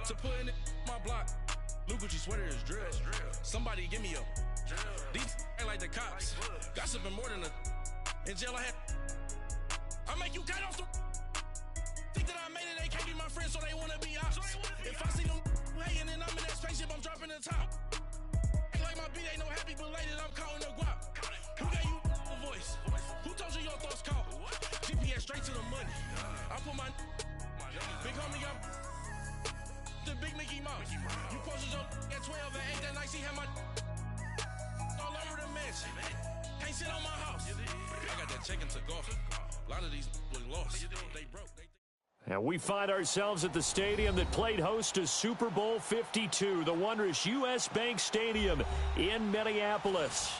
to putting it my block. Blue Gucci sweater is drill. Somebody give me a drill. These ain't like the cops. Gossiping more than a. In jail I had. I make you cut off the. Think that I made it, they can't be my friends, so they wanna be ops. If I see them hating and I'm in that spaceship, I'm dropping the top. Ain't like my beat ain't no happy belated, I'm calling the guap. Who gave you a voice? Who told you your thoughts call? GPS straight to the money. I put my big homie up. The big Mickey Mouse. You posted your at 12 and 8 that night, she had my all over the mansion. Can't sit on my house. I got that check into golf. A lot of these was lost. They broke. And we find ourselves at the stadium that played host to Super Bowl 52, the wondrous U.S. Bank Stadium in Minneapolis.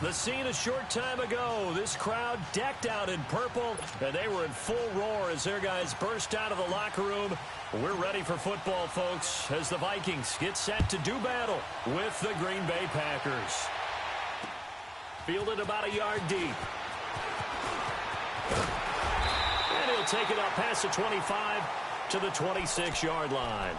The scene a short time ago, this crowd decked out in purple, and they were in full roar as their guys burst out of the locker room. We're ready for football, folks, as the Vikings get set to do battle with the Green Bay Packers. Fielded about a yard deep. And he'll take it up past the 25 to the 26-yard line.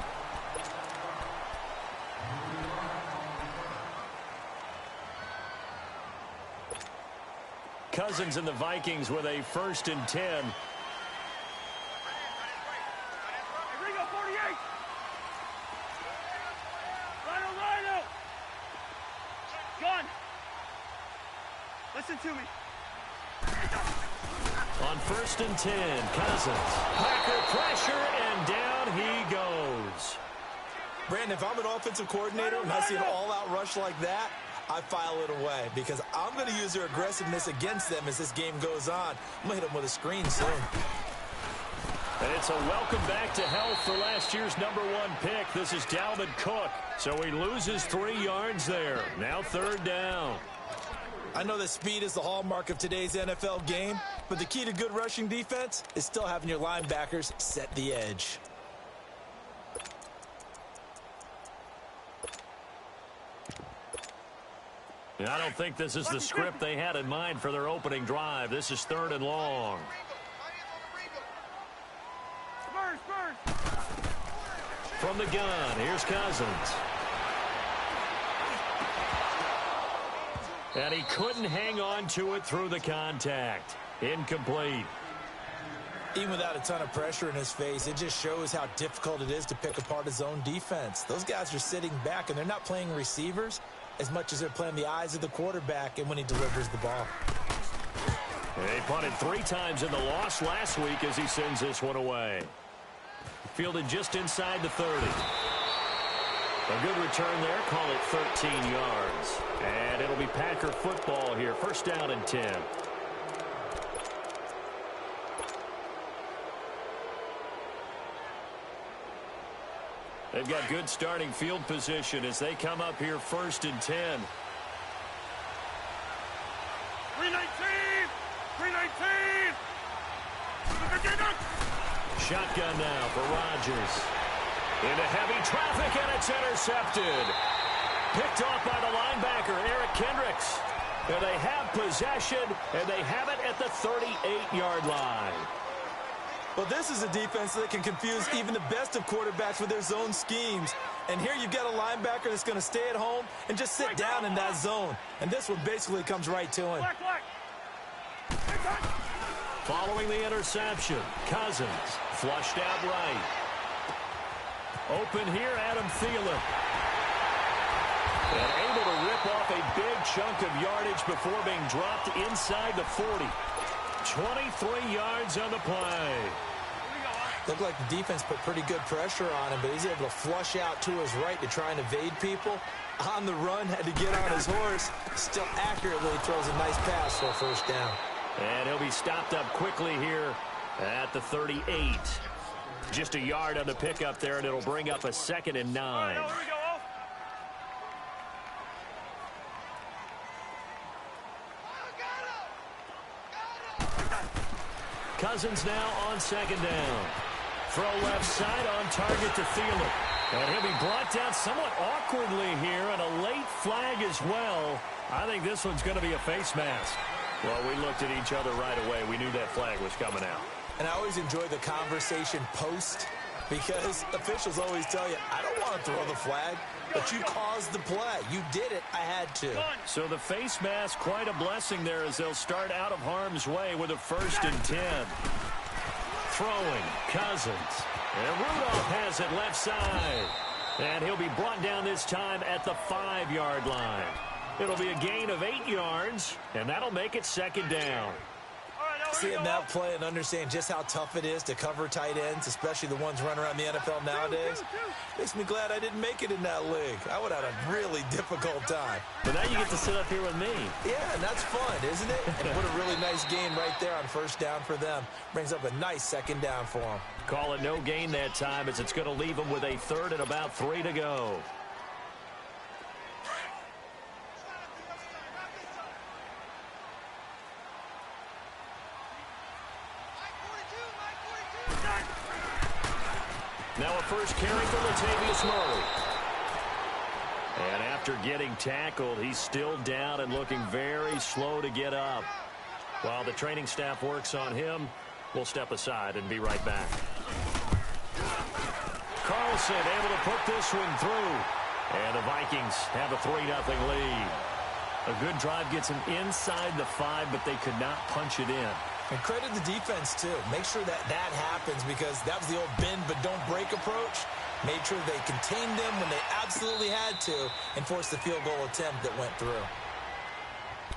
Cousins and the Vikings with a 1st and 10. Listen to me. On 1st and 10, Cousins. Packer pressure, and down he goes. Brandon, if I'm an offensive coordinator and I see an all-out rush like that, I file it away because I'm going to use their aggressiveness against them as this game goes on. I'm going to hit them with a screen soon. And it's a welcome back to health for last year's #1 pick. This is Dalvin Cook. So he loses 3 yards there. Now 3rd down. I know that speed is the hallmark of today's NFL game, but the key to good rushing defense is still having your linebackers set the edge. I don't think this is the script they had in mind for their opening drive. This is 3rd and long. From the gun, here's Cousins. And he couldn't hang on to it through the contact. Incomplete. Even without a ton of pressure in his face, it just shows how difficult it is to pick apart his own defense. Those guys are sitting back, and they're not playing receivers as much as they're playing the eyes of the quarterback and when he delivers the ball. And he punted 3 times in the loss last week as he sends this one away. Fielded just inside the 30. A good return there. Call it 13 yards. And it'll be Packer football here. 1st down and 10. They've got good starting field position as they come up here 1st and 10. 319! 319! Shotgun now for Rodgers. Into heavy traffic, and it's intercepted. Picked off by the linebacker, Eric Kendricks. And they have possession, and they have it at the 38-yard line. Well, this is a defense that can confuse even the best of quarterbacks with their zone schemes. And here you've got a linebacker that's going to stay at home and just sit down in that zone. And this one basically comes right to him. Following the interception, Cousins flushed out right. Open here, Adam Thielen. And able to rip off a big chunk of yardage before being dropped inside the 40. 23 yards on the play. Looked like the defense put pretty good pressure on him, but he's able to flush out to his right to try and evade people. On the run, had to get on his horse. Still accurately throws a nice pass for a 1st down. And he'll be stopped up quickly here at the 38. Just a yard on the pickup there, and it'll bring up a 2nd and 9. Cousins now on 2nd down. Throw left side on target to Thielen. And he'll be brought down somewhat awkwardly here, and a late flag as well. I think this one's going to be a face mask. Well, we looked at each other right away. We knew that flag was coming out. And I always enjoy the conversation post because officials always tell you, I don't want to throw the flag, but you caused the play. You did it. I had to. So the face mask, quite a blessing there as they'll start out of harm's way with a 1st and 10. Throwing, Cousins. And Rudolph has it left side. And he'll be brought down this time at the 5-yard line. It'll be a gain of 8 yards, and that'll make it 2nd down. Seeing that play and understand just how tough it is to cover tight ends, especially the ones running around the NFL nowadays, makes me glad I didn't make it in that league. I would have had a really difficult time. But now you get to sit up here with me. Yeah, and that's fun, isn't it? And what a really nice gain right there on 1st down for them. Brings up a nice 2nd down for them. Call it no gain that time as it's going to leave them with a 3rd and about 3 to go. Now a first carry for Latavius Murray. And after getting tackled, he's still down and looking very slow to get up. While the training staff works on him, we'll step aside and be right back. Carlson able to put this one through. And the Vikings have a 3-0 lead. A good drive gets them inside the 5, but they could not punch it in. And credit the defense, too. Make sure that happens because that was the old bend but don't break approach. Made sure they contained them when they absolutely had to and forced the field goal attempt that went through.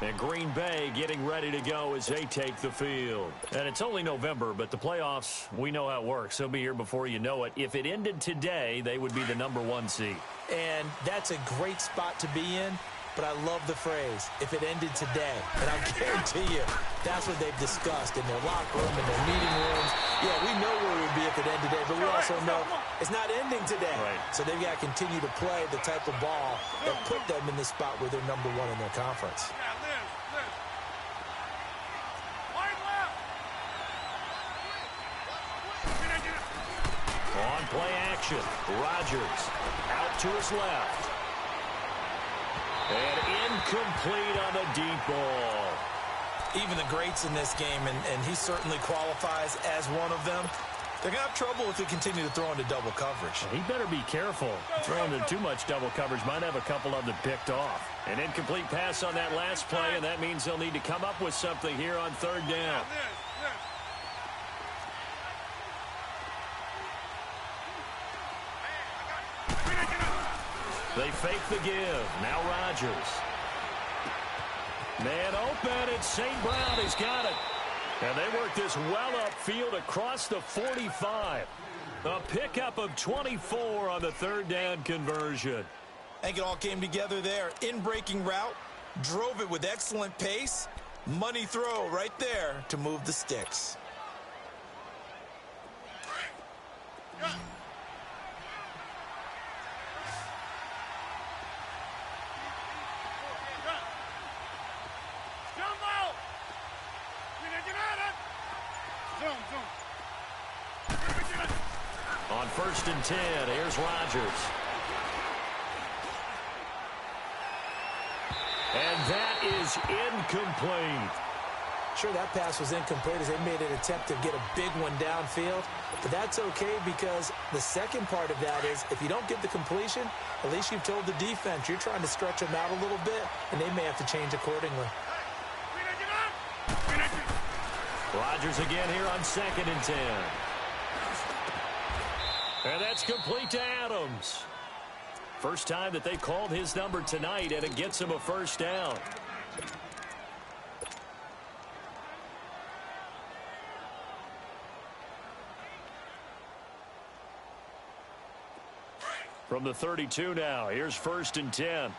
And Green Bay getting ready to go as they take the field. And it's only November, but the playoffs, we know how it works. They'll be here before you know it. If it ended today, they would be the #1 seed. And that's a great spot to be in. But I love the phrase, if it ended today. And I guarantee you, that's what they've discussed in their locker room, in their meeting rooms. Yeah, we know where it would be if it ended today, but we also know it's not ending today. Right. So they've got to continue to play the type of ball that put them in the spot where they're #1 in their conference. On play action, Rodgers out to his left. And incomplete on the deep ball. Even the greats in this game, and he certainly qualifies as one of them, they're going to have trouble if they continue to throw into double coverage. He better be careful. Throwing into too much double coverage might have a couple of them picked off. An incomplete pass on that last play, and that means they'll need to come up with something here on 3rd down. They fake the give. Now Rodgers. Man open. It's St. Brown. He's got it. And they work this well upfield across the 45. A pickup of 24 on the 3rd down conversion. I think it all came together there. In-breaking route. Drove it with excellent pace. Money throw right there to move the sticks. On 1st and 10, here's Rodgers. And that is incomplete. Sure, that pass was incomplete as they made an attempt to get a big one downfield. But that's okay because the second part of that is if you don't get the completion, at least you've told the defense you're trying to stretch them out a little bit, and they may have to change accordingly. Rodgers again here on 2nd and 10. And that's complete to Adams. First time that they called his number tonight, and it gets him a 1st down. From the 32 now, here's 1st and 10.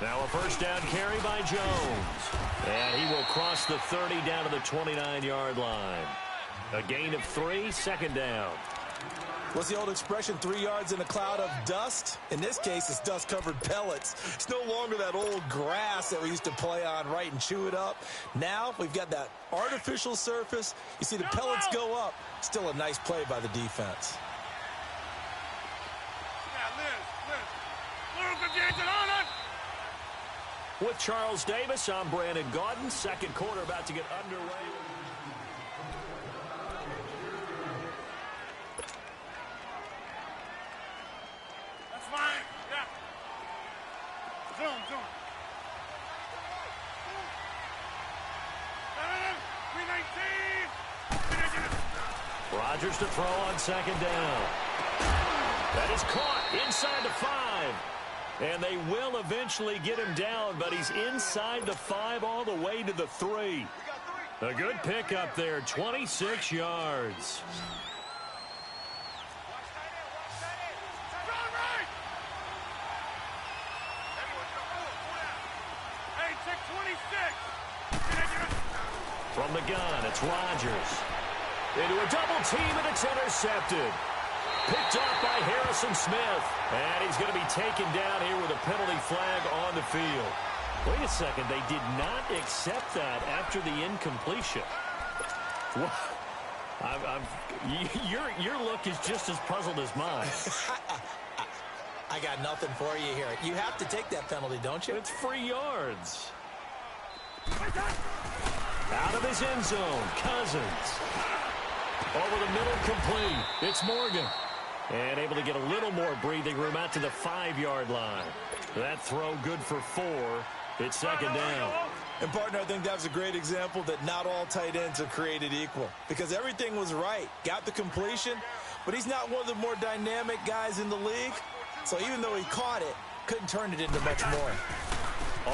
Now a 1st down carry by Jones. And he will cross the 30 down to the 29-yard line. A gain of 3, 2nd down. What's the old expression, 3 yards in a cloud of dust? In this case, it's dust-covered pellets. It's no longer that old grass that we used to play on, right, and chew it up. Now we've got that artificial surface. You see the pellets go up. Still a nice play by the defense. With Charles Davis, I'm Brandon Gaudin. Second quarter about to get underway. That's fine. Yeah. Zoom. 319. Rodgers to throw on second down. That is caught inside the 5. And they will eventually get him down, but he's inside the 5 all the way to the 3. A good pickup there, 26 yards. Hey, check 26. From the gun, it's Rodgers. Into a double team, and it's intercepted. Picked off by Harrison Smith. And he's going to be taken down here with a penalty flag on the field. Wait a second. They did not accept that after the incompletion. Your look is just as puzzled as mine. I got nothing for you here. You have to take that penalty, don't you? It's free yards. Out of his end zone, Cousins. Over the middle, complete. It's Morgan. And able to get a little more breathing room out to the 5-yard line. That throw good for 4. It's second down. And, partner, I think that was a great example that not all tight ends are created equal. Because everything was right. Got the completion, but he's not one of the more dynamic guys in the league. So even though he caught it, couldn't turn it into much more.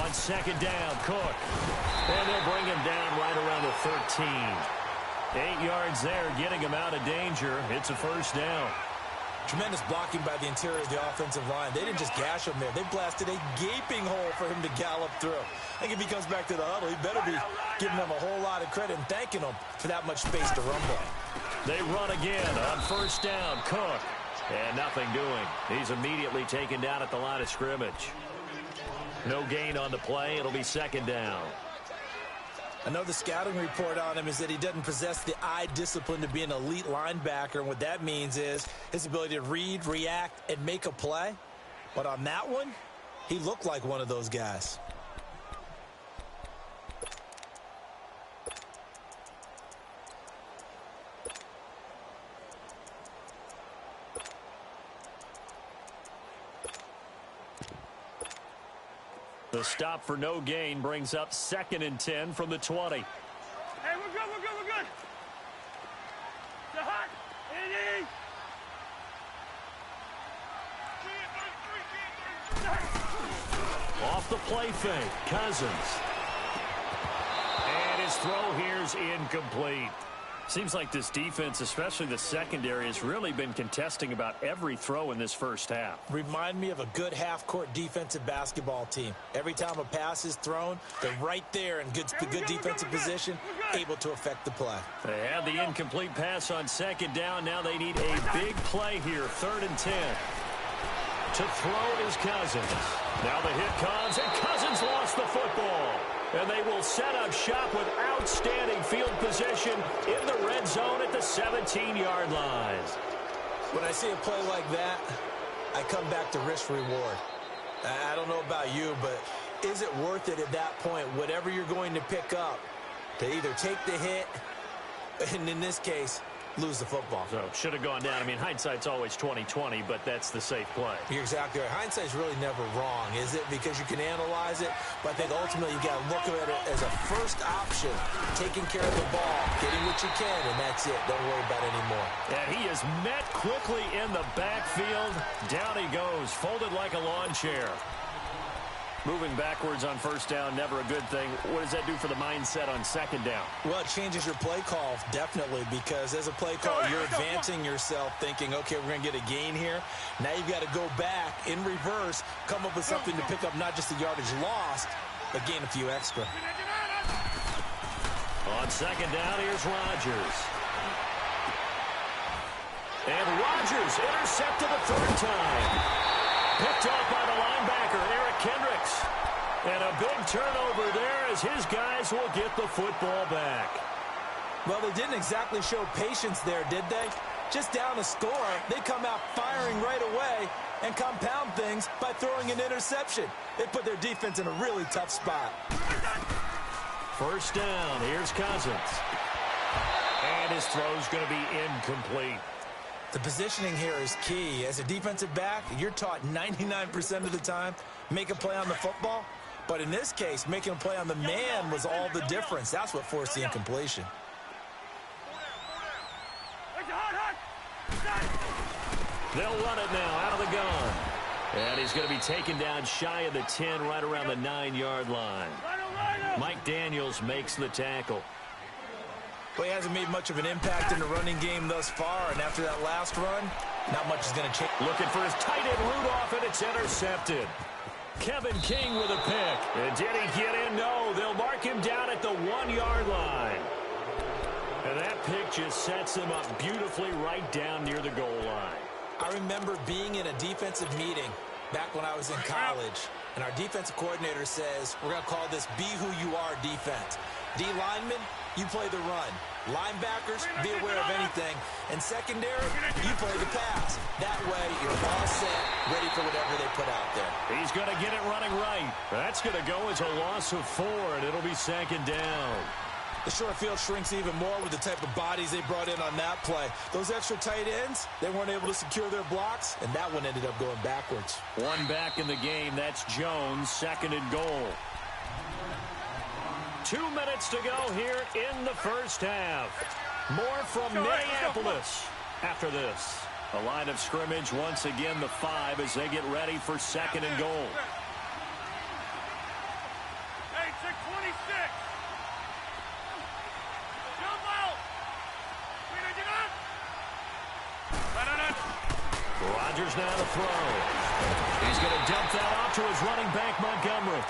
On second down, Cook. And they'll bring him down right around the 13. 8 yards there, getting him out of danger. It's a first down. Tremendous blocking by the interior of the offensive line. They didn't just gash him there. They blasted a gaping hole for him to gallop through. I think if he comes back to the huddle, he better be giving them a whole lot of credit and thanking them for that much space to rumble. They run again on first down. Cook. And nothing doing. He's immediately taken down at the line of scrimmage. No gain on the play. It'll be second down. Another scouting report on him is that he doesn't possess the eye discipline to be an elite linebacker. And what that means is his ability to read, react, and make a play. But on that one, he looked like one of those guys. The stop for no gain brings up 2nd and 10 from the 20. Hey, we're good. The hot, Eddie. Off the play fake, Cousins. And his throw here's incomplete. Seems like this defense, especially the secondary, has really been contesting about every throw in this first half. Remind me of a good half-court defensive basketball team. Every time a pass is thrown, they're right there in good defensive position, able to affect the play. They had the incomplete pass on second down. Now they need a big play here, 3rd and 10. To throw is Cousins. Now the hit comes, and Cousins lost the football. And they will set up shop with outstanding field position in the red zone at the 17-yard line. When I see a play like that, I come back to risk-reward. I don't know about you, but is it worth it at that point, whatever you're going to pick up, to either take the hit, and in this case, lose the football? So should have gone down. I mean, hindsight's always 20/20, but that's the safe play. You're exactly right. Hindsight's really never wrong, is it? Because you can analyze it, but I think ultimately you got to look at it as a first option, taking care of the ball, getting what you can, and that's it. Don't worry about it anymore. And he is met quickly in the backfield. Down he goes, folded like a lawn chair. Moving backwards on first down, never a good thing. What does that do for the mindset on second down? Well, it changes your play call, definitely, because as a play call, you're advancing yourself thinking, okay, we're going to get a gain here. Now you've got to go back in reverse, come up with something to pick up not just the yardage lost, but gain a few extra. On second down, here's Rodgers. And Rodgers intercepted the 3rd time. Picked off by the linebacker, Eric Kendricks. And a big turnover there as his guys will get the football back. Well, they didn't exactly show patience there, did they? Just down a score, they come out firing right away and compound things by throwing an interception. They put their defense in a really tough spot. First down, here's Cousins. And his throw's going to be incomplete. The positioning here is key. As a defensive back, you're taught 99% of the time, make a play on the football. But in this case, making a play on the man was all the difference. That's what forced the incompletion. They'll run it now out of the gun. And he's going to be taken down shy of the 10, right around the 9-yard line. Mike Daniels makes the tackle. Well, he hasn't made much of an impact in the running game thus far, and after that last run, not much is going to change. Looking for his tight end Rudolph, and it's intercepted. Kevin King with a pick. And did he get in? No, they'll mark him down at the 1-yard line. And that pick just sets him up beautifully right down near the goal line. I remember being in a defensive meeting back when I was in college, and our defensive coordinator says, we're going to call this Be Who You Are defense. D linemen, you play the run. Linebackers, be aware of anything. And secondary, you play the pass. That way, you're all set, ready for whatever they put out there. He's going to get it running right. That's going to go as a loss of 4, and it'll be second down. The short field shrinks even more with the type of bodies they brought in on that play. Those extra tight ends, they weren't able to secure their blocks, and that one ended up going backwards. One back in the game. That's Jones, second and goal. 2 minutes to go here in the first half. More from Minneapolis after this. A line of scrimmage, once again the 5 as they get ready for second and goal. Hey, 626. Jump out. Rodgers now to throw. He's going to dump that off to his running back, Montgomery.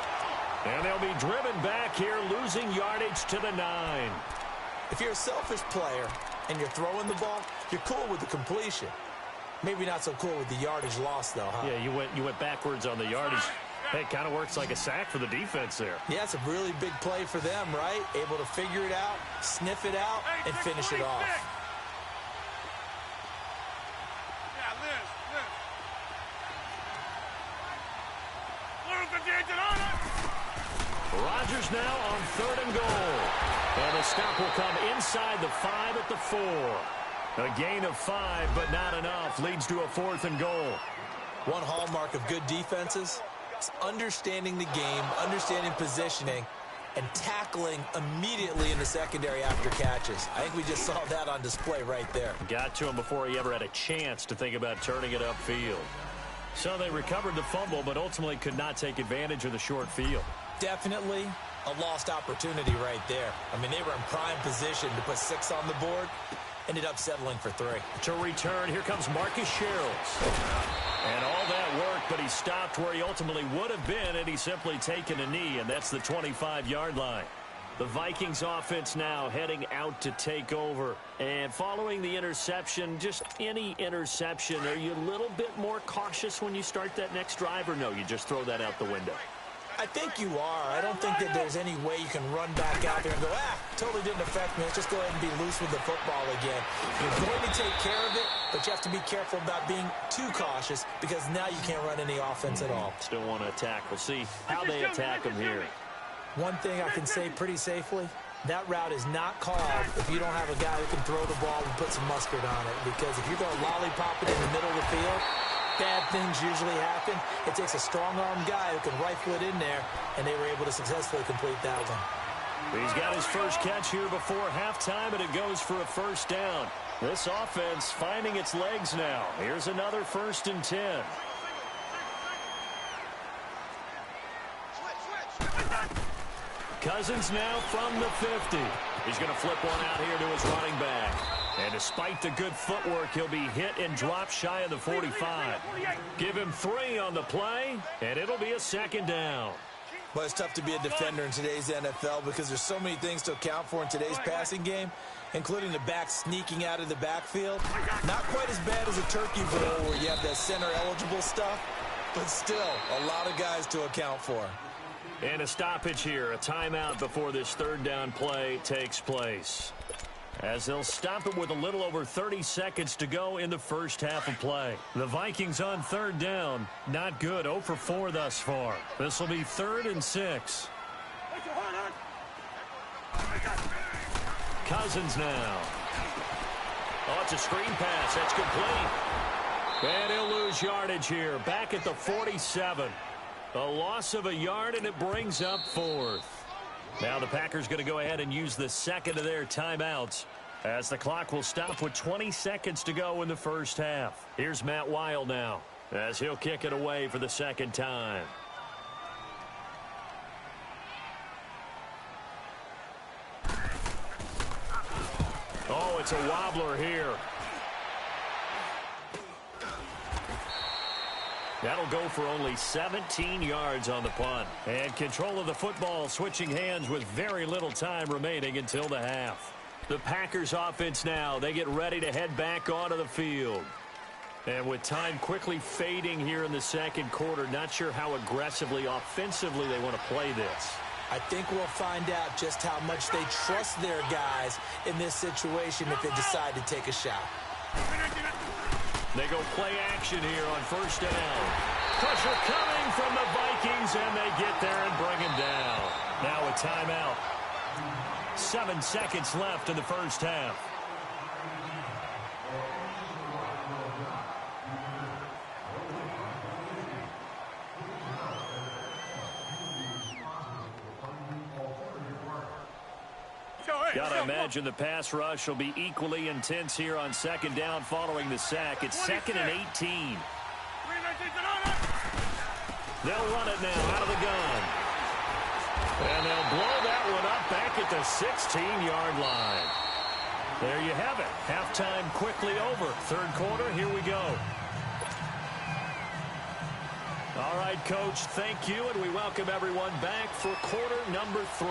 And they'll be driven back here, losing yardage to the 9. If you're a selfish player and you're throwing the ball, you're cool with the completion. Maybe not so cool with the yardage loss, though, huh? Yeah, you went backwards on the yardage. Hey, it kind of works like a sack for the defense there. Yeah, it's a really big play for them, right? Able to figure it out, sniff it out, and finish it off. Rodgers now on third and goal. And the stop will come inside the 5 at the 4. A gain of 5, but not enough. Leads to a 4th and goal. One hallmark of good defenses is understanding the game, understanding positioning, and tackling immediately in the secondary after catches. I think we just saw that on display right there. Got to him before he ever had a chance to think about turning it upfield. So they recovered the fumble, but ultimately could not take advantage of the short field. Definitely a lost opportunity right there. I mean, they were in prime position to put 6 on the board. Ended up settling for 3. To return, here comes Marcus Sherrills. And all that work, but he stopped where he ultimately would have been had he simply taken a knee, and that's the 25-yard line. The Vikings offense now heading out to take over. And following the interception, just any interception, are you a little bit more cautious when you start that next drive, or no, you just throw that out the window? I think you are. I don't think that there's any way you can run back out there and go, totally didn't affect me. Let's just go ahead and be loose with the football again. You're going to take care of it, but you have to be careful about being too cautious because now you can't run any offense at all. Still want to attack. We'll see how they attack them here. One thing I can say pretty safely, that route is not called if you don't have a guy who can throw the ball and put some mustard on it, because if you're going to lollipop it in the middle of the field, bad things usually happen. It takes a strong-armed guy who can rifle it in there, and they were able to successfully complete that one. He's got his first catch here before halftime, and it goes for a first down. This offense finding its legs now. Here's another 1st and 10. Cousins now from the 50. He's going to flip one out here to his running back. And despite the good footwork, he'll be hit and dropped shy of the 45. Give him 3 on the play, and it'll be a second down. Well, it's tough to be a defender in today's NFL because there's so many things to account for in today's passing game, including the back sneaking out of the backfield. Not quite as bad as a turkey bowl where you have that center-eligible stuff, but still a lot of guys to account for. And a stoppage here, a timeout before this 3rd down play takes place. as they'll stop it with a little over 30 seconds to go in the first half of play. The Vikings on third down. Not good. 0 for 4 thus far. This will be 3rd and 6. Cousins now. Oh, it's a screen pass. That's complete. And he'll lose yardage here. Back at the 47. A loss of a yard, and it brings up 4th. Now the Packers going to go ahead and use the second of their timeouts as the clock will stop with 20 seconds to go in the first half. Here's Matt Weil now as he'll kick it away for the second time. Oh, it's a wobbler here. That'll go for only 17 yards on the punt. And control of the football switching hands with very little time remaining until the half. The Packers offense now, they get ready to head back onto the field. And with time quickly fading here in the second quarter, not sure how aggressively, offensively they want to play this. I think we'll find out just how much they trust their guys in this situation if they decide to take a shot. They go play action here on first down. Pressure coming from the Vikings, and they get there and bring him down. Now a timeout. 7 seconds left in the first half. Gotta imagine the pass rush will be equally intense here on second down following the sack. It's 2nd and 18. They'll run it now out of the gun. And they'll blow that one up back at the 16-yard line. There you have it. Halftime quickly over. Third quarter, here we go. All right, Coach, thank you, and we welcome everyone back for quarter number 3.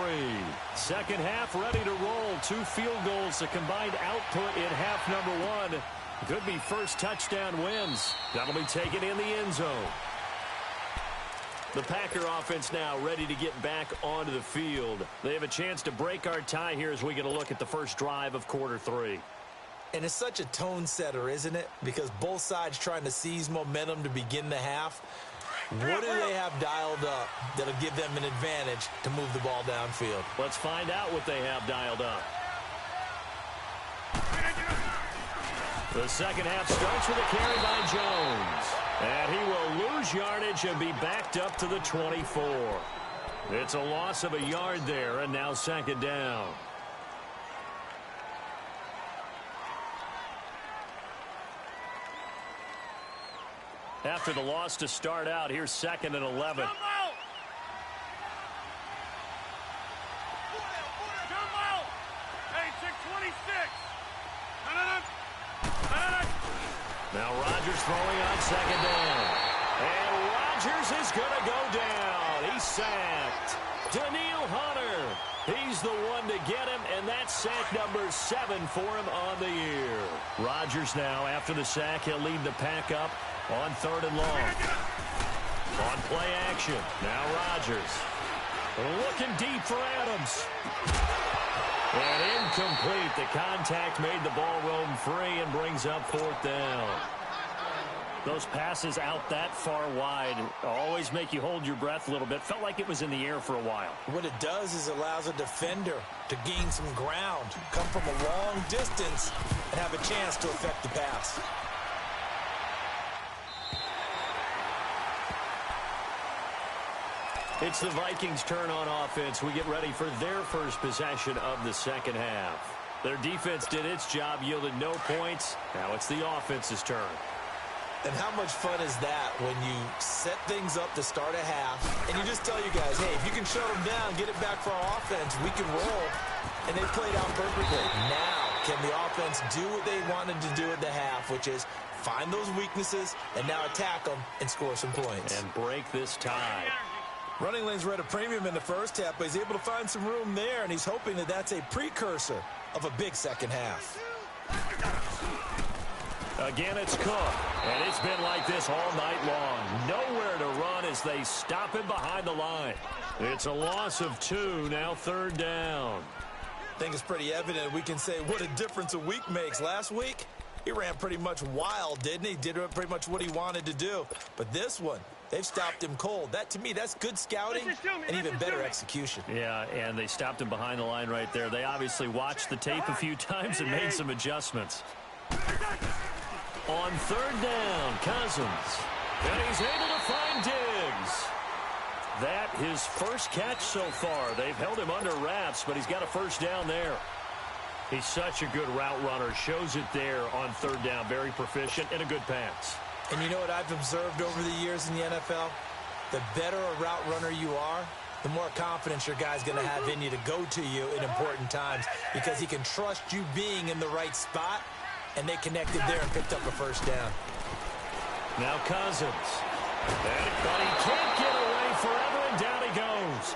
Second half ready to roll. 2 field goals, the combined output in half number 1. Could be first touchdown wins. That'll be taken in the end zone. The Packer offense now ready to get back onto the field. They have a chance to break our tie here as we get a look at the first drive of quarter 3. And it's such a tone setter, isn't it? Because both sides trying to seize momentum to begin the half. What do they have dialed up that'll give them an advantage to move the ball downfield? Let's find out what they have dialed up. The second half starts with a carry by Jones. And he will lose yardage and be backed up to the 24. It's a loss of a yard there, and now second down. After the loss to start out, here's 2nd and 11. Now Rodgers throwing on second down. And Rodgers is going to go down. He's sacked. Daniil Hunter. He's the one to get him, and that's sack number 7 for him on the year. Rodgers now, after the sack, he'll lead the pack up on 3rd and long. On play action. Now Rodgers. Looking deep for Adams. And incomplete. The contact made the ball roam free and brings up 4th down. Those passes out that far wide always make you hold your breath a little bit. Felt like it was in the air for a while. What it does is allows a defender to gain some ground, come from a long distance, and have a chance to affect the pass. It's the Vikings' turn on offense. We get ready for their first possession of the second half. Their defense did its job, yielded no points. Now it's the offense's turn. And how much fun is that when you set things up to start a half, and you just tell you guys, hey, if you can shut them down, get it back for our offense, we can roll. And they played out perfectly. Now, can the offense do what they wanted to do at the half, which is find those weaknesses and now attack them and score some points. And break this tie. Running lanes were at a premium in the first half, but he's able to find some room there, and he's hoping that that's a precursor of a big second half. Again, it's Cook, and it's been like this all night long. Nowhere to run as they stop him behind the line. It's a loss of 2, now 3rd down. I think it's pretty evident we can say what a difference a week makes. Last week, he ran pretty much wild, didn't he? Did pretty much what he wanted to do. But this one, they've stopped him cold. That, to me, that's good scouting and even better execution. Yeah, and they stopped him behind the line right there. They obviously watched the tape a few times and made some adjustments. On third down, Cousins. And he's able to find Diggs. That his first catch so far. They've held him under wraps, but he's got a first down there. He's such a good route runner. Shows it there on third down. Very proficient and a good pass. And you know what I've observed over the years in the NFL? The better a route runner you are, the more confidence your guy's going to have in you to go to you in important times because he can trust you being in the right spot, and they connected there and picked up a first down. Now Cousins. But he can't get away forever, and down he goes.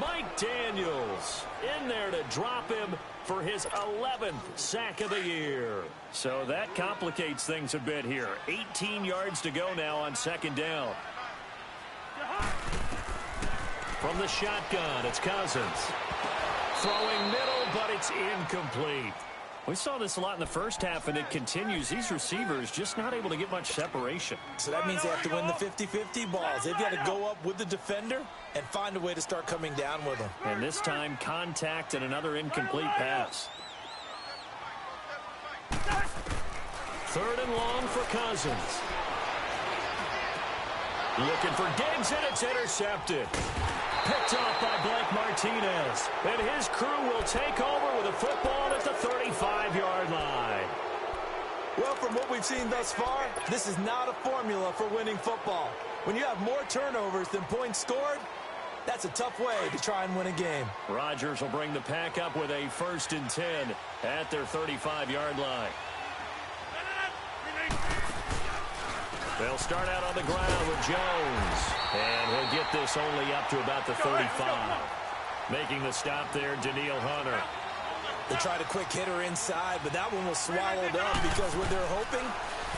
Mike Daniels in there to drop him for his 11th sack of the year. So that complicates things a bit here. 18 yards to go now on second down. From the shotgun, it's Cousins. Throwing middle, but it's incomplete. We saw this a lot in the first half, and it continues. These receivers just not able to get much separation. So that means they have to win the 50-50 balls. They've got to go up with the defender and find a way to start coming down with them. And this time, contact and another incomplete pass. Third and long for Cousins. Looking for Diggs, and it's intercepted. Picked off by Blake Martinez. And his crew will take over with a football at the 35-yard line. Well, from what we've seen thus far, this is not a formula for winning football. When you have more turnovers than points scored, that's a tough way to try and win a game. Rodgers will bring the pack up with a 1st and 10 at their 35-yard line. They'll start out on the ground with Jones. And he'll get this only up to about the 35. Making the stop there, Danielle Hunter. They tried a quick hitter inside, but that one was swallowed up because what they're hoping,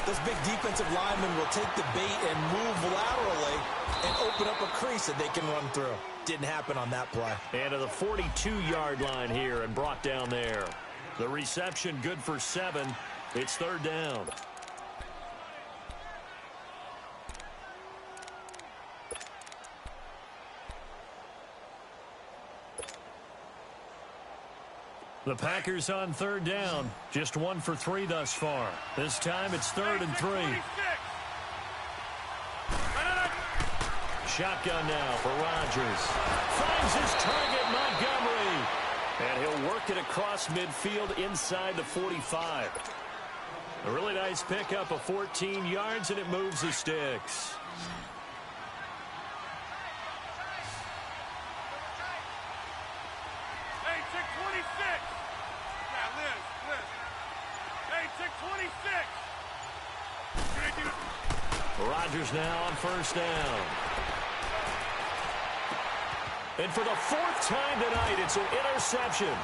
those big defensive linemen will take the bait and move laterally and open up a crease that they can run through. Didn't happen on that play. And to the 42-yard line here and brought down there. The reception good for 7. It's third down. The Packers on third down. Just 1 for 3 thus far. This time it's 3rd and 3. Shotgun now for Rodgers. Finds his target, Montgomery. And he'll work it across midfield inside the 45. A really nice pickup of 14 yards, and it moves the sticks. Rodgers now on first down. And for the 4th time tonight, it's an interception.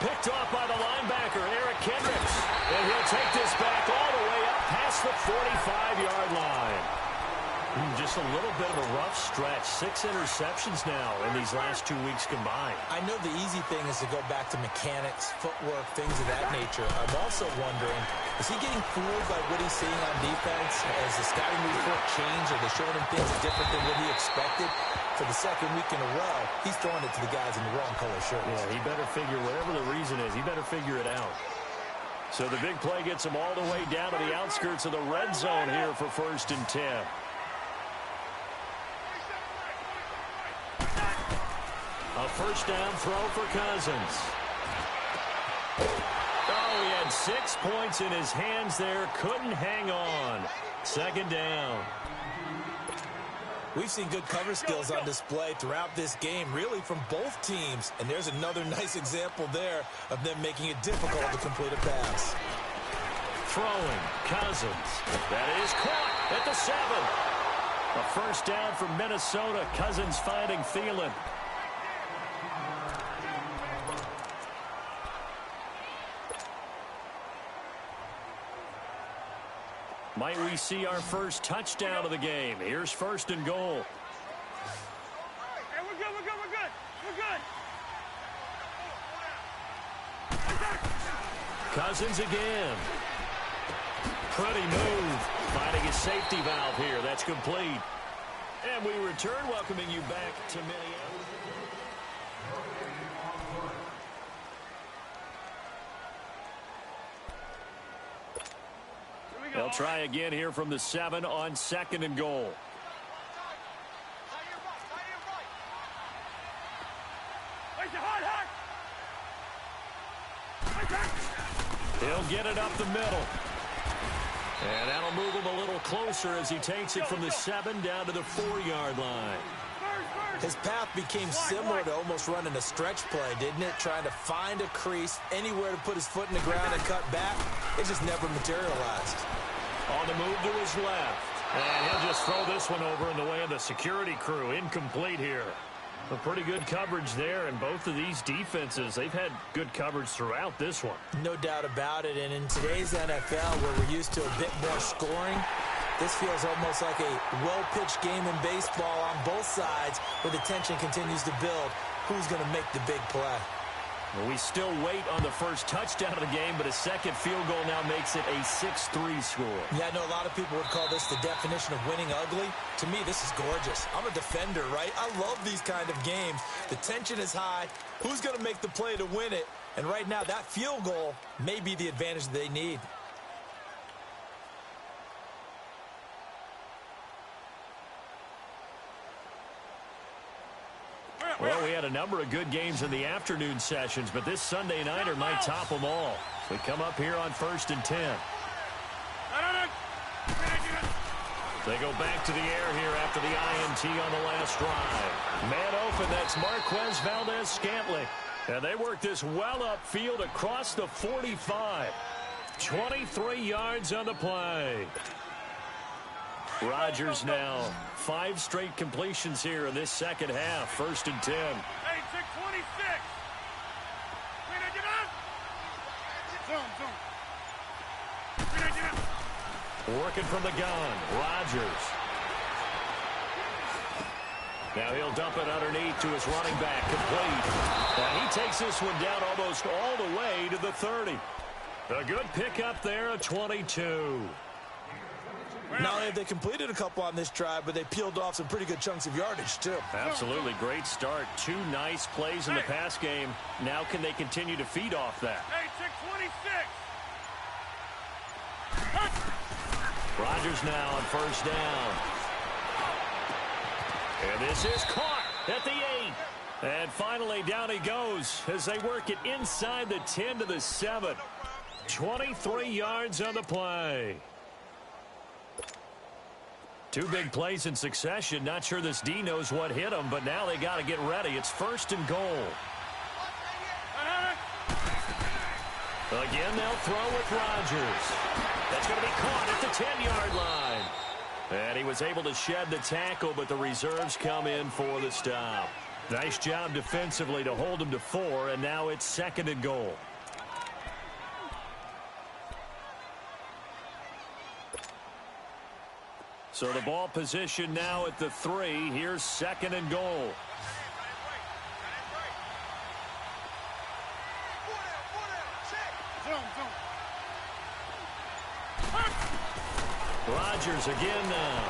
Picked off by the linebacker, Eric Kendricks. And he'll take this back all the way up past the 45-yard line. Just a little bit of a rough stretch. 6 interceptions now in these last 2 weeks combined. I know the easy thing is to go back to mechanics, footwork, things of that nature. I'm also wondering, is he getting fooled by what he's seeing on defense? Has the scouting report changed? Are they showing him things different than what he expected? For the 2nd week in a row, he's throwing it to the guys in the wrong color shirts. Yeah, he better figure, whatever the reason is, he better figure it out. So the big play gets him all the way down to the outskirts of the red zone here for 1st and 10. A first down throw for Cousins. Oh, he had 6 points in his hands there. Couldn't hang on. 2nd down. We've seen good cover skills on display throughout this game, really from both teams. And there's another nice example there of them making it difficult to complete a pass. Throwing, Cousins. That is caught at the 7. A first down for Minnesota. Cousins finding Thielen. Might we see our first touchdown of the game? Here's 1st and goal. Hey, we're good. Cousins again. Pretty move. Finding a safety valve here. That's complete. And we return, welcoming you back to Minneapolis. They'll try again here from the 7 on 2nd and goal. He'll get it up the middle. And that'll move him a little closer as he takes it from the 7 down to the 4-yard line. His path became similar to almost running a stretch play, didn't it? Trying to find a crease, anywhere to put his foot in the ground and cut back. It just never materialized. On the move to his left. And he'll just throw this one over in the way of the security crew. Incomplete here. A pretty good coverage there, and both of these defenses, they've had good coverage throughout this one. No doubt about it, and in today's NFL, where we're used to a bit more scoring, this feels almost like a well-pitched game in baseball on both sides, where the tension continues to build. Who's going to make the big play? Well, we still wait on the first touchdown of the game, but a second field goal now makes it a 6-3 score. Yeah, I know a lot of people would call this the definition of winning ugly. To me, this is gorgeous. I'm a defender, right? I love these kind of games. The tension is high. Who's going to make the play to win it? And right now, that field goal may be the advantage they need. Well, we had a number of good games in the afternoon sessions, but this Sunday nighter might top them all. We come up here on 1st and 10. They go back to the air here after the INT on the last drive. Man open, that's Marquez Valdez-Scantling. And they work this well upfield across the 45. 23 yards on the play. Rodgers now 5 straight completions here in this second half. 1st and 10. Hey, 626. Working from the gun, Rodgers. Now he'll dump it underneath to his running back, complete. And he takes this one down almost all the way to the 30. A good pickup there, a 22. Not only have they completed a couple on this drive, but they peeled off some pretty good chunks of yardage, too. Absolutely. Great start. 2 nice plays in the pass game. Now can they continue to feed off that? Hey, 626. Rodgers now on 1st down. And this is caught at the 8. And finally down he goes as they work it inside the 10 to the 7. 23 yards on the play. 2 big plays in succession. Not sure this D knows what hit him, but now they got to get ready. It's 1st and goal. Again, they'll throw with Rodgers. That's going to be caught at the 10-yard line. And he was able to shed the tackle, but the reserves come in for the stop. Nice job defensively to hold him to 4, and now it's 2nd and goal. So the ball position now at the 3. Here's 2nd and goal. Rodgers again now.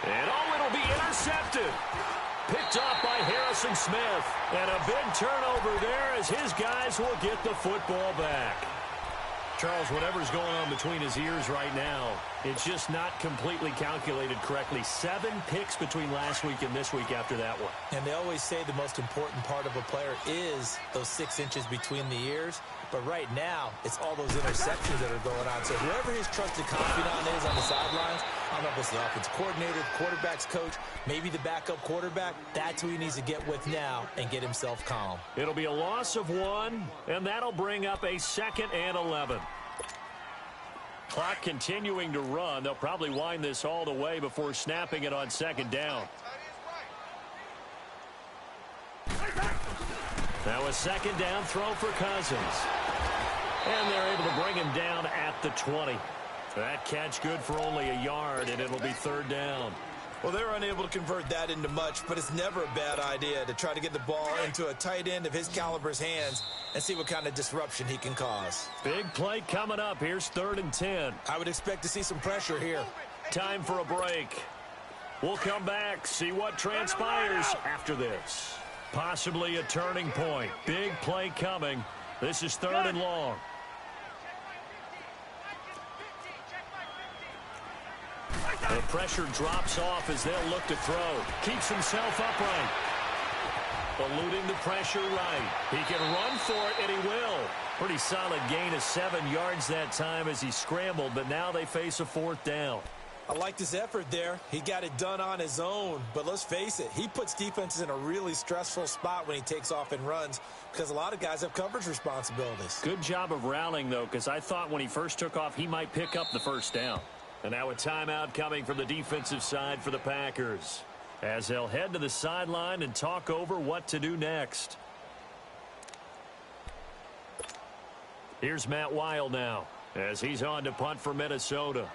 And it'll be intercepted. Picked off by Harrison Smith. And a big turnover there as his guys will get the football back. Charles, whatever's going on between his ears right now, it's just not completely calculated correctly. 7 picks between last week and this week after that one. And they always say the most important part of a player is those 6 inches between the ears. But right now, it's all those interceptions that are going on. So whoever his trusted confidant is on the sidelines, I don't know if it's the offensive coordinator, the quarterback's coach, maybe the backup quarterback, that's who he needs to get with now and get himself calm. It'll be a loss of 1, and that'll bring up a 2nd and 11. Clock continuing to run. They'll probably wind this all the way before snapping it on 2nd down. Now a 2nd down throw for Cousins. And they're able to bring him down at the 20. That catch good for only a yard, and it'll be 3rd down. Well, they're unable to convert that into much, but it's never a bad idea to try to get the ball into a tight end of his caliber's hands and see what kind of disruption he can cause. Big play coming up. Here's 3rd and 10. I would expect to see some pressure here. Time for a break. We'll come back, see what transpires after this. Possibly a turning point. Big play coming. This is 3rd and long. The pressure drops off as they'll look to throw. Keeps himself upright. Eluding the pressure right. He can run for it, and he will. Pretty solid gain of 7 yards that time as he scrambled, but now they face a 4th down. I liked his effort there. He got it done on his own. But let's face it, he puts defenses in a really stressful spot when he takes off and runs because a lot of guys have coverage responsibilities. Good job of rallying, though, because I thought when he first took off, he might pick up the 1st down. And now a timeout coming from the defensive side for the Packers, as they'll head to the sideline and talk over what to do next. Here's Matt Weil now, as he's on to punt for Minnesota.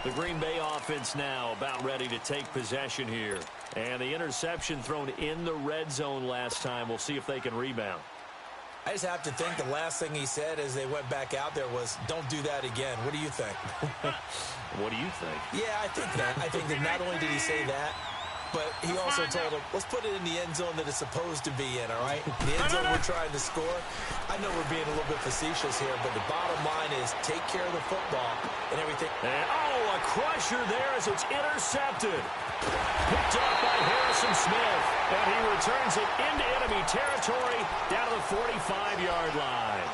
The Green Bay offense now about ready to take possession here. And the interception thrown in the red zone last time. We'll see if they can rebound. I just have to think the last thing he said as they went back out there was, don't do that again. What do you think? What do you think? Yeah, I think that not only did he say that, but he also told him, let's put it in the end zone that it's supposed to be in, all right? The end zone we're trying to score. I know we're being a little bit facetious here, but the bottom line is take care of the football and everything. And, a crusher there as it's intercepted. Picked up by Harrison Smith, and he returns it into enemy territory down to the 45-yard line.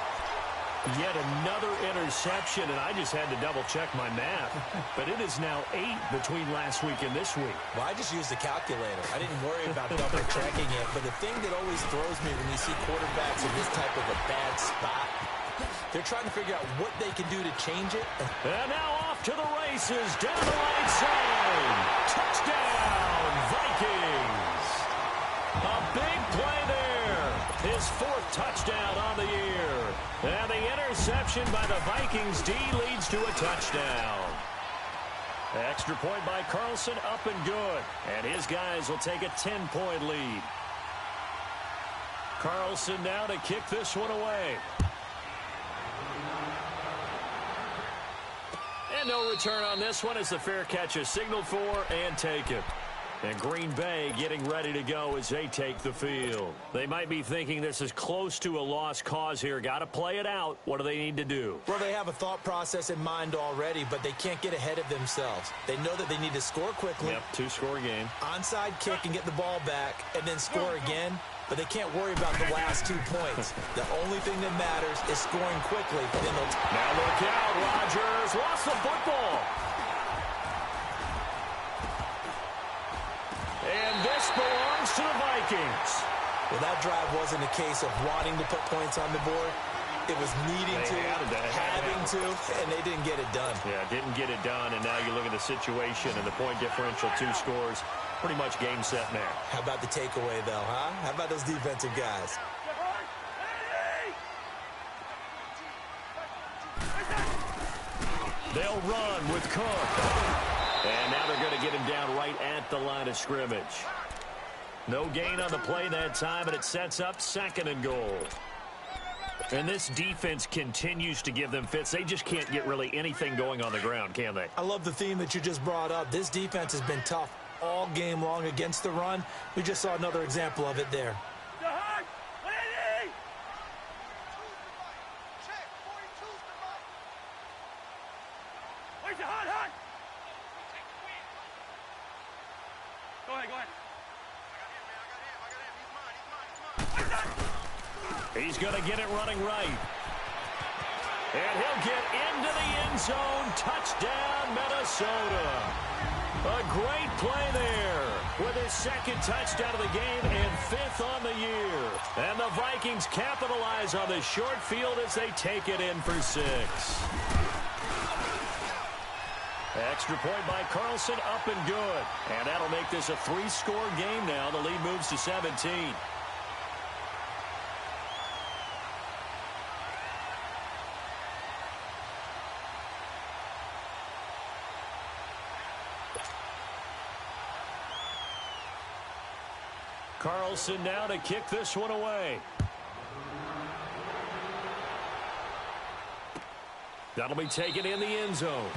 Yet another interception, and I just had to double-check my math. But it is now 8 between last week and this week. Well, I just used the calculator. I didn't worry about double-checking it. But the thing that always throws me when you see quarterbacks in this type of a bad spot, they're trying to figure out what they can do to change it. And now off to the races, down the right side. Touchdown, Vikings. A big play there. His 4th touchdown on the year. And the interception by the Vikings D leads to a touchdown. Extra point by Carlson, up and good. And his guys will take a 10-point lead. Carlson now to kick this one away. And no return on this one as the fair catch is signaled for and taken. And Green Bay getting ready to go as they take the field. They might be thinking this is close to a lost cause here. Got to play it out. What do they need to do? Well, they have a thought process in mind already, but they can't get ahead of themselves. They know that they need to score quickly. Yep, 2-score game. Onside kick and get the ball back and then score again. But they can't worry about the last 2 points. The only thing that matters is scoring quickly. Then now look out, Rodgers lost the football. And this belongs to the Vikings. Well, that drive wasn't a case of wanting to put points on the board. It was needing to, having to, and they didn't get it done. Yeah, didn't get it done, and now you look at the situation and the point differential, 2 scores. Pretty much game, set, now. How about the takeaway, though, huh? How about those defensive guys? They'll run with Cook. And now they're going to get him down right at the line of scrimmage. No gain on the play that time, and it sets up 2nd and goal. And this defense continues to give them fits. They just can't get really anything going on the ground, can they? I love the theme that you just brought up. This defense has been tough all game long against the run. We just saw another example of it there. He's going to get it running right. And he'll get into the end zone. Touchdown, Minnesota. A great play there with his 2nd touchdown of the game and 5th on the year. And the Vikings capitalize on the short field as they take it in for 6. Extra point by Carlson, up and good. And that'll make this a 3-score game now. The lead moves to 17. Carlson now to kick this one away. That'll be taken in the end zone.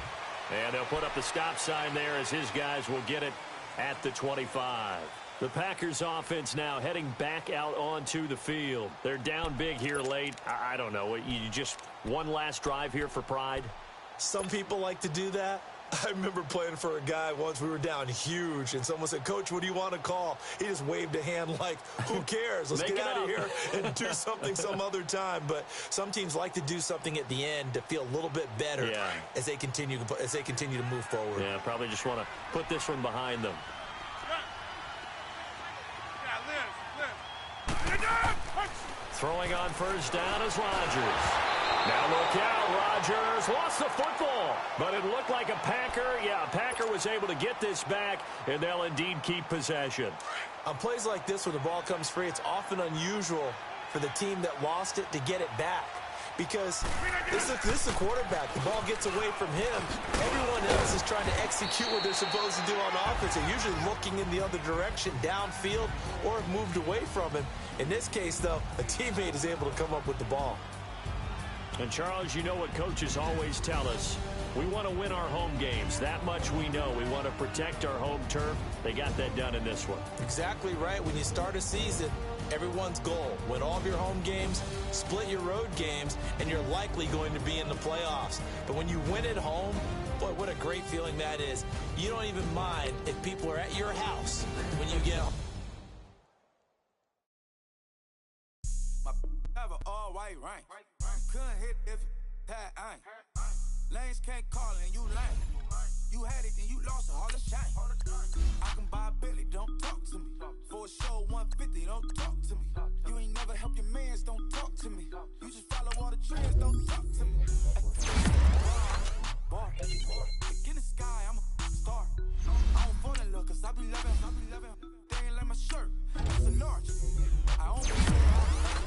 And they'll put up the stop sign there as his guys will get it at the 25. The Packers offense now heading back out onto the field. They're down big here late. I don't know. You just one last drive here for pride? Some people like to do that. I remember playing for a guy once. We were down huge, and someone said, "Coach, what do you want to call?" He just waved a hand like, who cares? Let's get out of here and do something some other time. But some teams like to do something at the end to feel a little bit better as they continue to move forward. Yeah, probably just want to put this one behind them. Throwing on first down is Rodgers. Now look out, Rodgers lost the football, but it looked like a Packer. Yeah, a Packer was able to get this back, and they'll indeed keep possession. On plays like this where the ball comes free, it's often unusual for the team that lost it to get it back. Because this is a quarterback. The ball gets away from him. Everyone else is trying to execute what they're supposed to do on offense. They're usually looking in the other direction, downfield, or have moved away from him. In this case, though, a teammate is able to come up with the ball. And, Charles, you know what coaches always tell us. We want to win our home games. That much we know. We want to protect our home turf. They got that done in this one. Exactly right. When you start a season, everyone's goal: win all of your home games, split your road games, and you're likely going to be in the playoffs. But when you win at home, boy, what a great feeling that is. You don't even mind if people are at your house when you get home. Have an all-white rank. Couldn't hit if it had ain't. Lanes can't call and you lame. You had it and you lost it, all the shine. I can buy a Billy, don't talk to me. For a show 150, don't talk to me. You ain't never help your mans, don't talk to me. You just follow all the trends, don't talk to me. Bar. Look in the sky, I'm a star. I don't fall in love cause I be loving. They ain't like my shirt, it's a large. I don't be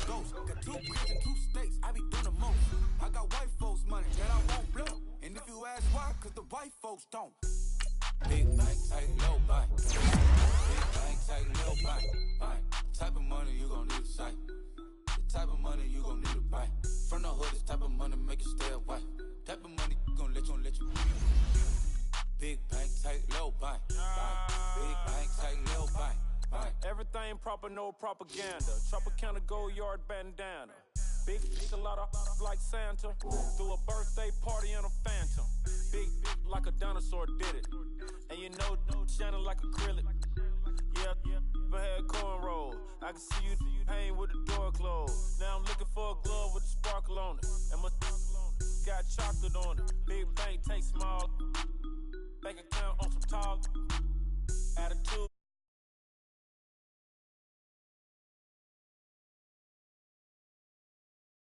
ghost. Got 2 bricks and 2 steaks, I be doing the most. I got white folks money that I won't blow. And if you ask why, cause the white folks don't. Big bank, take low bank. Big bank, take low bank. Type of money you gon' need to say. The type of money you gon' need to buy. From the hood, this type of money make you stay away. Type of money gon' let you. Big bank, take low bank. Big bank, take low bank. Everything proper, no propaganda. Tropicana gold yard bandana. Big, a lot of like Santa. Threw a birthday party in a phantom. Big like a dinosaur did it. And you know, shining like acrylic. Yeah, but had cornrows. I can see you hang with the door closed. Now I'm looking for a glove with a sparkle on it. And my got chocolate on it. Big bank, take small. Bank account on some talk.